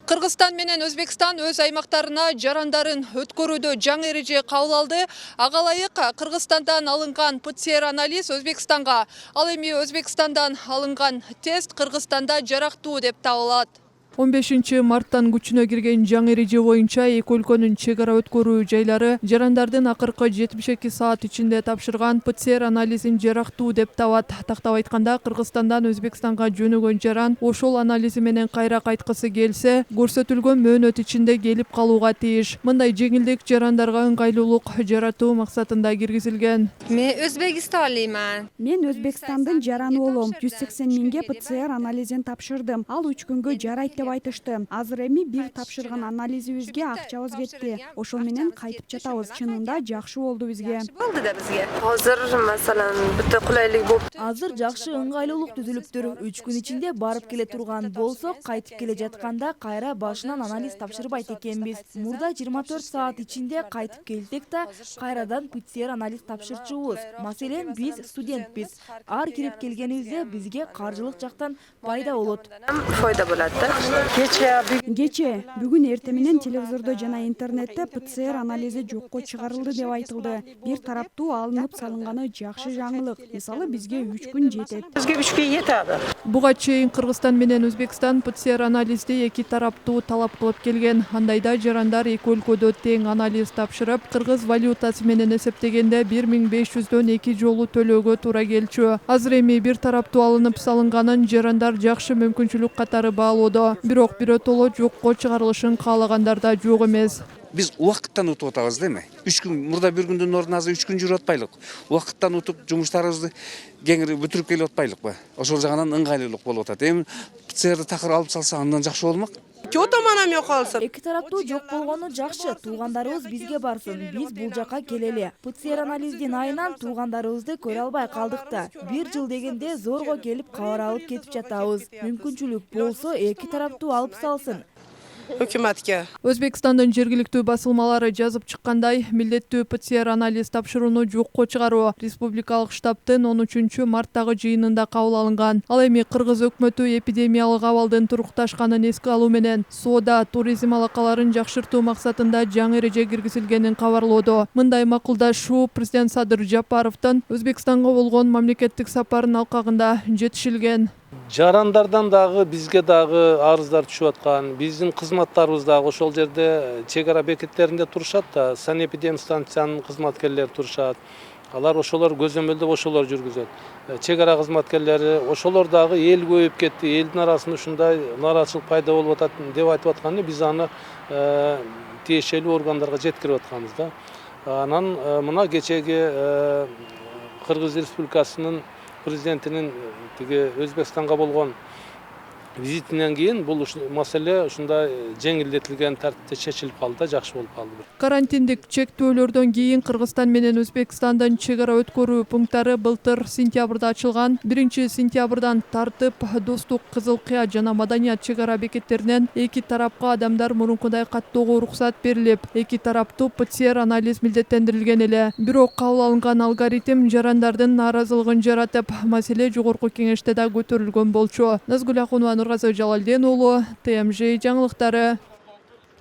Кыргызстан менен Өзбекстан өз аймактарына жарандарын өткөрүүдө жаңы эреже кабыл алды. Ага ылайык Кыргызстандан алынган ПЦР анализ Өзбекстанга, ал эми Өзбекстандан алынган тест Кыргызстанда жарактуу деп табылат. 15 марттан күчүнө кирген жаңы эреже боюнча эки өлкөнүн чек ара өткөрүү жайлары жарандардын акыркы 72 саат ичинде тапшырган ПЦР анализин жарактуу деп табат. Тактап айтканда, Кыргызстандан Өзбекстанга жөнөгөн жаран ошол анализи менен кайра кайткысы келсе, көрсөтүлгөн мөөнөт ичинде келип калууга тийиш. Мындай жеңилдик жарандарга ыңгайлуулук жаратуу максатында киргизилген. Мен Өзбекстанлымын. Мен Өзбекстандын жараны болом. 180 миңге ПЦР анализин тапшырдым. Ал 3 күнгө жарайт деп айтышты. Азыр эми бир тапшырган анализибизге акчабыз кетти. Ошол менен кайтып жатабыз. Чынында жакшы болду бизге. Болду да бизге. Азыр маселен бүт кулайлык болуп. Азыр жакшы ыңгайлуулук түзүлүптүр. 3 күн ичинде барып келе турган болсок, кайтып келе жатканда кайра башынан анализ тапшырбайт экенбиз. Мурда 24 саат ичинде кайтып келсек да, кайрадан ПЦР анализ тапшырчубуз. Маселен, биз студентпиз. Ар кирип келгенибизде бизге каржылык жактан пайда болот. Файда болот да. Кече бүгүн эртең менен телевизордо жана интернетте ПЦР анализи жокко чыгарылды деп айтылды. Бир тараптуу алынып салынганы жакшы жаңылык. Мисалы, бизге 3 күн жетет. Бизге 3 күн жетеби. Буга чейин Кыргызстан менен Өзбекстан ПЦР анализди эки тараптуу талап кылып келген. Андайда жарандар эки өлкөдө тең анализ тапшырып, кыргыз валютасы менен эсептегенде 1500дөн 2 жолу төлөөгө туура келчү. Азыр эми бир тараптуу алынып салынганын жарандар жакшы мүмкүнчүлүк катары баалоодо. Бирок биротоло жокко чыгарылышын каалагандар да жок эмес. Biz uақыттан утуп атабыз деме. 3 күн, мурда бир күндүн ордуна азыр 3 күн жүрүп атпайлык. Уақыттан утуп жумуштарыбызды кеңири бүтүрүп келип атпайлык ба. Ошол жагынан ыңгайлуулук болуп атат. Эми ПЦРди такыр алып салса андан жакшы болмок. Чотоманам жок калсын. Эки тараптуу жок болгону жакшы. Туугандарыбыз бизге барсын. Биз бул жака келели. ПЦР анализдин айынан туугандарыбызды көрө албай калдык да. Бир жыл дегенде зорго келип кабар алып кетип жатабыз. Мүмкүнчүлүк болсо эки тараптуу алып салсын. Өкмөткө. Өзбекстандын жергиликтүү басылмалары жазып чыккандай, милдеттүү ПЦР анализ тапшырууну жокко чыгаруу республикалык штабтын 13 марттагы жыйынында кабыл алынган. Ал эми кыргыз өкмөтү эпидемиялык абалдын турукташканын эске алуу менен соода, туризм алакаларын жакшыртуу максатында жаңы эреже киргизилгенин кабарлоодо. Мындай макулдашуу президент Садыр Жапаровдун Өзбекстанга болгон мамлекеттик сапарынын алкагында жетишилген. Жарандардан дагы бизге дагы арыздар түшүп аткан. Биздин кызматтарыбыз дагы ошол жерде чек ара бекеттеринде турушат да, санэпидемстанциянын кызматкерлери турушат. Алар ошолор көзөмөлдөп ошолор жүргүзөт. Чек ара кызматкерлери ошолор дагы эл көбөйүп кетти, элдин арасында ушундай нааразычылык пайда болуп атат деп айтып атканда, биз аны тиешелүү органдарга жеткирип атканбыз да. Анан мына кечеги Кыргыз Республикасынын президентинин тиги Өзбекстанга болгон визитинен кийин бул маселе ушундай жеңилдетилген тартипте чечилип калды да, жакшы болуп калды. Карантиндик чектөөлөрдөн кийин Кыргызстан менен Өзбекстандын чек ара өткөрүү пункттары былтыр сентябрда ачылган. 1-сентябрдан тартып Достук, Кызыл Кыя жана Маданият чек ара бекеттеринен эки тарапка адамдар мурункудай каттоого уруксат берилип, эки тараптуу ПЦР анализ милдеттендирилген эле. Бирок кабыл алынган алгоритм жарандардын нааразылыгын жаратып, маселе жогорку кеңеште да көтөрүлгөн болчу. Назгүл Акунова, Нургазы Жалалдин уулу, ТМЖ жаңылыктары.